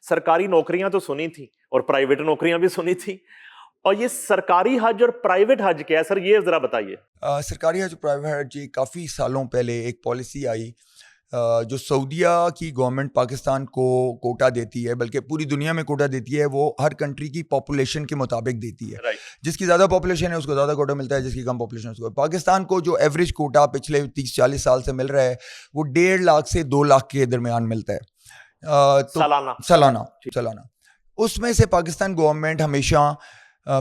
سرکاری نوکریاں تو سنی تھی اور پرائیویٹ نوکریاں بھی سنی تھی, اور یہ سرکاری حج اور پرائیویٹ حج کیا ہے سر, یہ ذرا بتائیے. سرکاری حج اور پرائیویٹ حج کافی سالوں پہلے ایک پالیسی آئی جو سعودیہ کی گورنمنٹ پاکستان کو کوٹا دیتی ہے, بلکہ پوری دنیا میں کوٹا دیتی ہے, وہ ہر کنٹری کی پاپولیشن کے مطابق دیتی ہے. جس کی زیادہ پاپولیشن ہے اس کو زیادہ کوٹا ملتا ہے, جس کی کم پاپولیشن ہے اس کو. پاکستان کو جو ایوریج کوٹا پچھلے 30-40 سال سے مل رہا ہے وہ 1.5 لاکھ سے 2 لاکھ کے درمیان ملتا ہے سالانہ. اس میں سے پاکستان گورنمنٹ ہمیشہ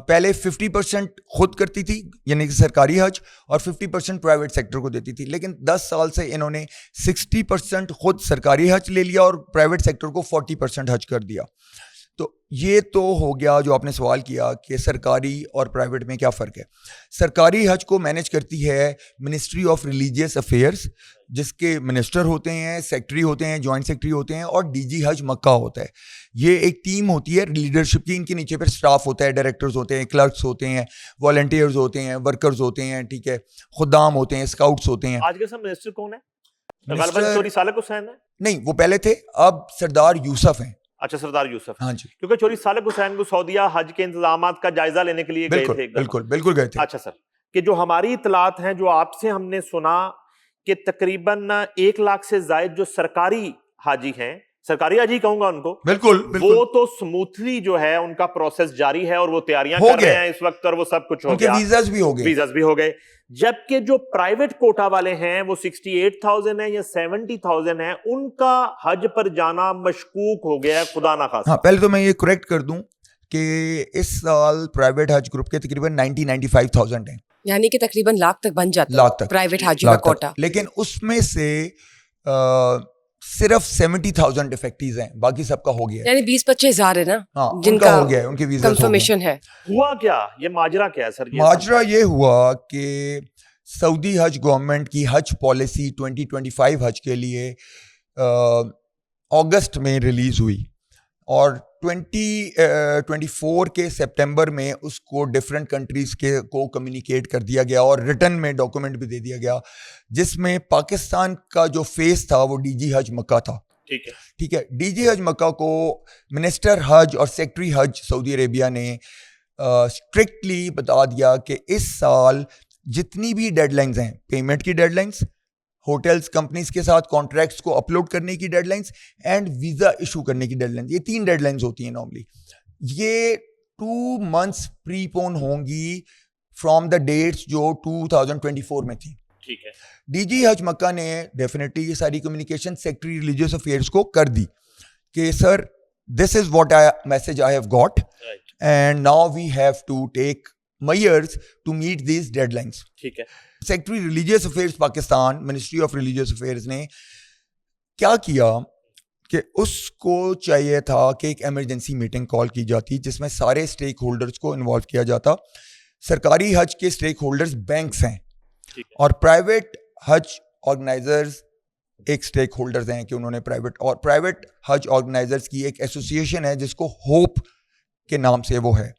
پہلے 50% خود کرتی تھی, یعنی کہ سرکاری حج, اور 50% پرائیویٹ سیکٹر کو دیتی تھی. لیکن 10 سال سے انہوں نے 60% خود سرکاری حج لے لیا اور پرائیویٹ سیکٹر کو 40% حج کر دیا. تو یہ تو ہو گیا جو آپ نے سوال کیا کہ سرکاری اور پرائیویٹ میں کیا فرق ہے. سرکاری حج کو مینیج کرتی ہے منسٹری آف ریلیجیس افیئرس, جس کے منسٹر ہوتے ہیں, سیکٹری ہوتے ہیں, جوائنٹ سیکٹری ہوتے ہیں, اور ڈی جی حج مکہ ہوتا ہے. یہ ایک ٹیم ہوتی ہے لیڈرشپ کی, ان کے نیچے پھر سٹاف ہوتا ہے, ڈائریکٹرز ہوتے ہیں, کلرکس ہوتے ہیں, والنٹیئرز ہوتے ہیں, ورکرز ہوتے ہیں, ٹھیک ہے, خدام ہوتے ہیں, اسکاؤٹس ہوتے ہیں. آج کے سب منسٹر کون ہے؟ غالباً چوری سالک حسین ہے. نہیں, وہ پہلے تھے, اب سردار یوسف ہیں. اچھا, سردار یوسف. ہاں جی, کیونکہ چوری سالک حسین کو سعودیہ حج کے انتظامات کا جائزہ لینے کے لیے گئے تھے. بالکل گئے تھے. اچھا سر, کہ جو ہماری اطلاعات ہیں, جو آپ سے ہم نے سنا کہ تقریباً 1 لاکھ سے زائد جو سرکاری حاجی ہیں, سرکاری حاجی کہوں گا ان کو, بالکل وہ تو سموتھلی جو ہے ان کا پروسیس جاری ہے اور وہ تیاریاں کر رہے ہیں اس وقت, اور وہ سب کچھ ہو گیا, ویزاز بھی ہو گئے. جبکہ جو پرائیویٹ کوٹا والے ہیں وہ 68,000 ہیں یا 70,000 ہیں, ان کا حج پر جانا مشکوک ہو گیا ہے خدا نخواستہ. ہاں, پہلے تو میں یہ کریکٹ کر دوں کہ اس سال پرائیویٹ حج گروپ کے تقریباً 95,000 ہیں, یعنی کہ تقریباً لاکھ تک بن جاتا ہے پرائیویٹ حاجی کا کوٹا. لیکن اس میں سے صرف 70,000 ڈیفیکٹیز ہیں, باقی سب کا ہو گیا, یعنی 20-25 ہزار ہے نا جن کا ہو گیا ہے, ان کے ویزا کنفرمیشن ہے. ہوا کیا, یہ ماجرا کیا ہے سر؟ ماجرا یہ ہوا کہ سعودی حج گورنمنٹ کی حج پالیسی 2025 حج کے لیے اگست میں ریلیز ہوئی, اور 2024 کے سپٹمبر میں اس کو ڈفرینٹ کنٹریز کے کو کمیونیکیٹ کر دیا گیا, اور ریٹن میں ڈاکومنٹ بھی دے دیا گیا, جس میں پاکستان کا جو فیس تھا وہ ڈی جی حج مکہ تھا. ٹھیک ہے, ڈی جی حج مکہ کو منسٹر حج اور سیکٹری حج سعودی عربیہ نے اسٹرکٹلی بتا دیا کہ اس سال جتنی بھی ڈیڈ لائنز ہیں, پیمنٹ کی ڈیڈ لائنز, ہوٹلز کمپنیز کے ساتھ کانٹریکٹس کو اپلوڈ کرنے کی deadlines, and visa issue کرنے کی ڈیڈ لائنز, یہ 3 ڈیڈ لائنز ہوتی ہیں نارملی. یہ 2 months پری پون ہوں گی فرام دا ڈیٹس جو 2024 میں تھیں. ٹھیک ہے, ڈی جی حج مکہ نے ڈیفینیٹلی یہ ساری کمیونیکیشن سیکٹری ریلیجیس افیئرس کو کر دی کہ sir this is what message I have got, and now we have to take measures to meet these deadlines. ٹھیک ہے, secretary religious affairs Pakistan, ministry of religious affairs نے کیا کیا کہ اس کو چاہیے تھا کہ ایک ایمرجنسی میٹنگ کال کی جاتی جس میں سارے اسٹیک ہولڈرز کو انوالو کیا جاتا. سرکاری حج کے اسٹیک ہولڈرز بینکس ہیں, اور پرائیویٹ حج آرگنائزرز ایک اسٹیک ہولڈرز ہیں کہ انہوں نے پرائیویٹ حج آرگنائزرز کی ایک ایسوسیشن ہے جس کو ہوپ کے نام سے وہ ہے.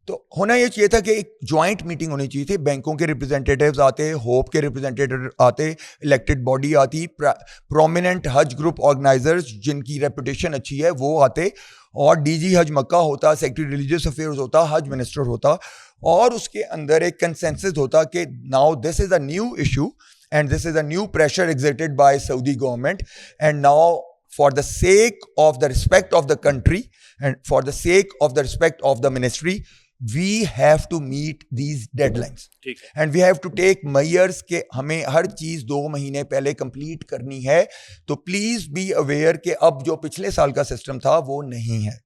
تو ہونا یہ چاہیے تھا کہ ایک جوائنٹ میٹنگ ہونی چاہیے تھی, بینکوں کے ریپرزینٹیٹیوز آتے, ہوپ کے ریپرزینٹیٹیو آتے, الیکٹڈ باڈی آتی, پرومیننٹ حج گروپ آرگنائزرز جن کی ریپوٹیشن اچھی ہے وہ آتے, اور ڈی جی حج مکہ ہوتا, سیکٹری ریلیجیس افیئرز ہوتا, حج منسٹر ہوتا, اور اس کے اندر ایک کنسنسس ہوتا کہ now this is a new issue and this is a new pressure exerted by Saudi government, and now for the sake of the respect of the country and for the sake of the respect of the ministry, we have to meet these deadlines and we have to take measures کہ ہمیں ہر چیز 2 مہینے پہلے complete کرنی ہے. تو please be aware کہ اب جو پچھلے سال کا سسٹم تھا وہ نہیں ہے.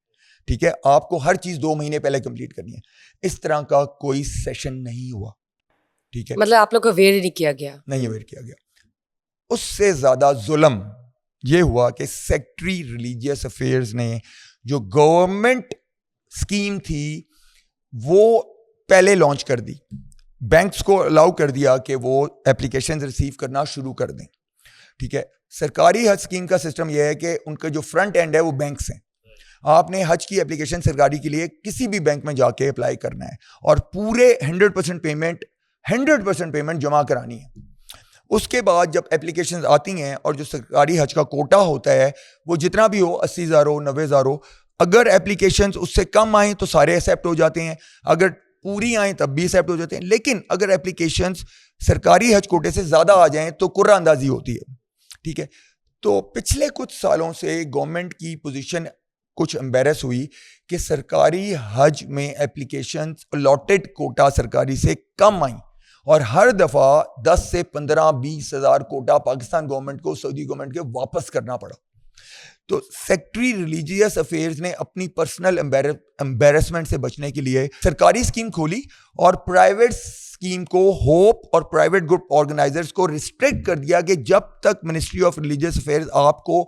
ٹھیک ہے, آپ کو ہر چیز 2 مہینے پہلے کمپلیٹ کرنی ہے. اس طرح کا کوئی سیشن نہیں ہوا. ٹھیک ہے, مطلب آپ لوگ کو اویئر نہیں کیا گیا. نہیں اویئر کیا گیا. اس سے زیادہ ظلم یہ ہوا کہ سیکٹری ریلیجیس افیئرز نے جو گورنمنٹ اسکیم تھی وہ پہلے لانچ کر دی, بینکس کو الاؤ کر دیا کہ وہ اپلیکیشنز ریسیو کرنا شروع کر دیں. ٹھیک ہے, سرکاری حج اسکیم کا سسٹم یہ ہے کہ ان کا جو فرنٹ اینڈ ہے وہ بینکس ہیں. آپ نے حج کی اپلیکیشن سرکاری کے لیے کسی بھی بینک میں جا کے اپلائی کرنا ہے اور پورے 100% پیمنٹ جمع کرانی ہے. اس کے بعد جب اپلیکیشنز آتی ہیں اور جو سرکاری حج کا کوٹا ہوتا ہے وہ جتنا بھی ہو 80,000 ہو 90,000 ہو, اگر اپلیکیشنز اس سے کم آئیں تو سارے ایکسیپٹ ہو جاتے ہیں, اگر پوری آئیں تب بھی ایکسیپٹ ہو جاتے ہیں. لیکن اگر اپلیکیشنز سرکاری حج کوٹے سے زیادہ آ جائیں تو قرعہ اندازی ہوتی ہے. ٹھیک ہے, تو پچھلے کچھ سالوں سے گورنمنٹ کی پوزیشن کچھ امبیرس ہوئی کہ سرکاری حج میں اپلیکیشنز الاٹڈ کوٹا سرکاری سے کم آئیں, اور ہر دفعہ 10 سے 15-20 ہزار کوٹا پاکستان گورنمنٹ کو سعودی گورنمنٹ کے واپس کرنا پڑا. تو سیکٹری ریلیجیس افیئرز نے اپنی پرسنل امبیرسمنٹ سے بچنے کے لیے سرکاری اسکیم کھولی اور پرائیویٹ اسکیم کو ہوپ اور پرائیویٹ گروپ آرگنائزرز کو ریسٹرکٹ کر دیا کہ جب تک منسٹری آف ریلیجیس افیئرز آپ کو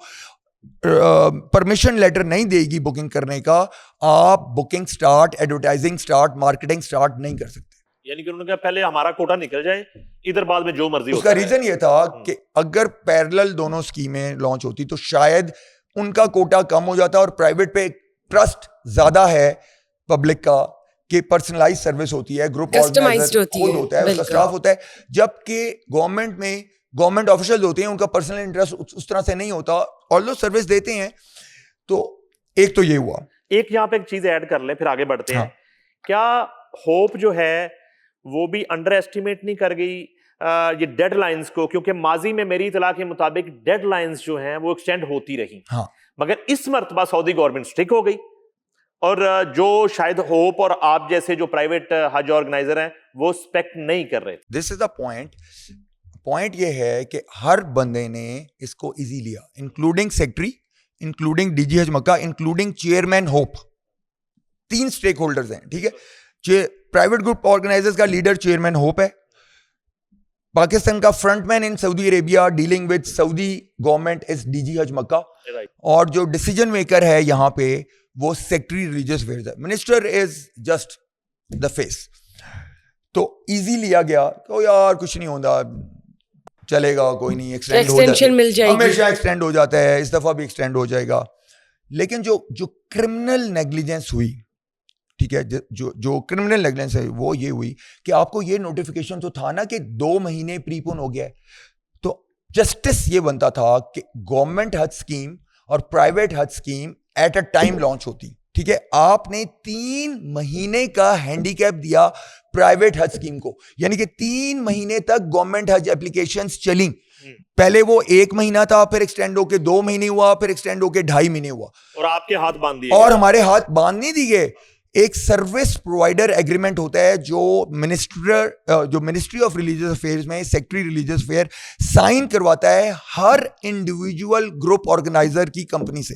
پرمیشن لیٹر نہیں دے گی بکنگ کرنے کا, آپ booking start, advertising start, marketing start نہیں کر سکتے. یعنی کہ انہوں نے کہا پہلے ہمارا کوٹا نکل جائے, ادھر بعد میں جو مرضی. اس کا ریزن یہ تھا کہ اگر پیرلل دونوں اسکیمیں لانچ ہوتی تو شاید ان کا کوٹا کم ہو جاتا, اور پرائیویٹ پہ ٹرسٹ زیادہ ہے پبلک کا کہ پرسنلائز سروس ہوتی ہے, گروپ آرگنائزر خود ہوتا ہے, اس کا اسٹاف ہوتا ہے, جبکہ گورنمنٹ میں گورنمنٹ آفیشل ہوتے ہیں, ان کا پرسنل انٹرسٹ اس طرح سے نہیں ہوتا, آل سروس دیتے ہیں. تو ایک تو یہ ہوا. ایک یہاں پہ ایک چیز ایڈ کر لیں پھر آگے بڑھتے ہیں. کیا ہوپ جو ہے وہ بھی انڈر ایسٹیمیٹ نہیں کر گئی یہ ڈیڈ لائنز کو, کیونکہ ماضی میں میری اطلاع کے مطابق ڈیڈ لائنز جو ہیں وہ ایکسٹینڈ ہوتی رہی, مگر اس مرتبہ سعودی گورنمنٹ سٹک ہو گئی, اور جو شاید ہوپ اور آپ جیسے جو پرائیویٹ حج آرگنائزر ہیں وہ سپیکٹ نہیں کر رہے. دس از دا پوائنٹ یہ ہے کہ ہر بندے نے اس کو ایزی لیا, including secretary, including DG Hajj حج مکہ, including chairman HOAP. 3 stakeholders ہیں. ٹھیک ہے, پرائیویٹ گروپ آرگنائزرز کا لیڈر چیئرمین ہوپ ہے, پاکستان کا front man in Saudi Arabia dealing with Saudi government is DG Hajj حج مکہ, اور جو ڈیسیجن میکر ہے یہاں پہ وہ سیکٹری ریلیجیس افیئرز ہے, minister is just the face. تو ایزی لیا گیا کہ یار کچھ نہیں ہوتا, چلے گا, کوئی نہیں, ہمیشہ ایکسٹینڈ ہو جاتا ہے, اس دفعہ بھی ایکسٹینڈ ہو جائے گا. لیکن جو کرمنل نیگلیجنس ہوئی, ٹھیک ہے, جو کرمنل نیگلیجنس ہے وہ یہ ہوئی کہ آپ کو یہ نوٹیفیکیشن تو تھا نا کہ 2 مہینے پری پون ہو گیا ہے, تو جسٹس یہ بنتا تھا کہ گورنمنٹ حج اسکیم اور پرائیویٹ حج scheme at a time launch ہوتی. ٹھیک ہے, آپ نے 3 مہینے کا ہینڈی کیپ دیا پرائیویٹ حج اسکیم کو, یعنی کہ 3 مہینے تک گورنمنٹ حج اپلیکیشنز چلیں. پہلے وہ 1 مہینہ تھا, پھر ایکسٹینڈ ہو کے 2 مہینے ہوا, پھر ایکسٹینڈ ہو کے 2.5 مہینے ہوا, اور آپ کے ہاتھ باندھ دیے, اور ہمارے ہاتھ باندھ نہیں دی گئے. ایک سروس پرووائڈر ایگریمنٹ ہوتا ہے جو منسٹری آف ریلیجیس افیئرز میں سیکٹری ریلیجیس افیئر سائن کرواتا ہے ہر انڈیویجول گروپ آرگنائزر کی کمپنی سے.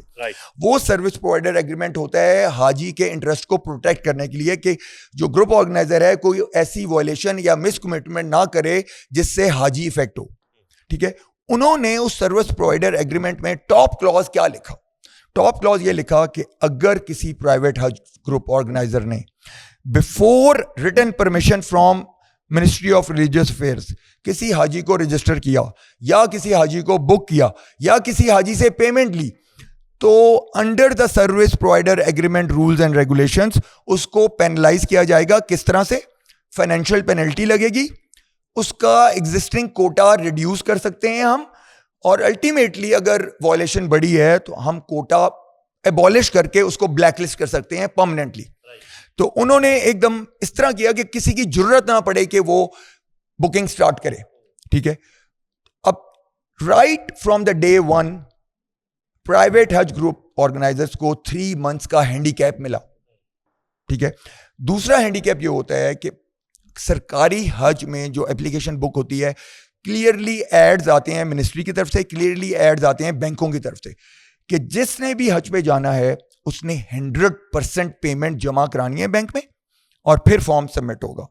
وہ سروس پرووائڈر ایگریمنٹ ہوتا ہے حاجی کے انٹرسٹ کو پروٹیکٹ کرنے کے لیے کہ جو گروپ آرگنائزر ہے کوئی ایسی وائلیشن یا مس کمٹمنٹ نہ کرے جس سے حاجی افیکٹ ہو. ٹھیک ہے, انہوں نے اس سروس پرووائڈر ایگریمنٹ میں ٹاپ کلاز کیا لکھا, ٹاپ کلاز یہ لکھا کہ اگر کسی پرائیویٹ حج گروپ آرگنائزر نے before return permission from ministry of religious affairs کسی حاجی کو رجسٹر کیا, یا کسی حاجی کو بک کیا, یا کسی حاجی سے پیمنٹ لی, تو under the service provider agreement rules and regulations اس کو پینلائز کیا جائے گا. کس طرح سے؟ فائنینشیل پینلٹی لگے گی, اس کا ایگزسٹنگ کوٹا ریڈیوس کر سکتے ہیں ہم, اور الٹیمیٹلی اگر وائلیشن بڑی ہے تو ہم کوٹا ایبولش کر کے اس کو بلیک لسٹ کر سکتے ہیں پرماننٹلی. تو انہوں نے ایک دم اس طرح کیا کہ کسی کی ضرورت نہ پڑے کہ وہ بکنگ سٹارٹ کرے. ٹھیک ہے, اب right from the day 1 private حج گروپ آرگنائزرز کو 3 months کا ہینڈی کیپ ملا. ٹھیک ہے, دوسرا ہینڈی کیپ یہ ہوتا ہے کہ سرکاری حج میں جو اپلیکیشن بک ہوتی ہے کلیئرلی ایڈز آتے ہیں منسٹری کی طرف سے, کلیئرلی ایڈز آتے ہیں بینکوں کی طرف سے کہ جس نے بھی حج پہ جانا ہے اس نے 100% پیمنٹ جمع کرانی ہے بینک میں, اور پھر فارم سبمٹ ہوگا.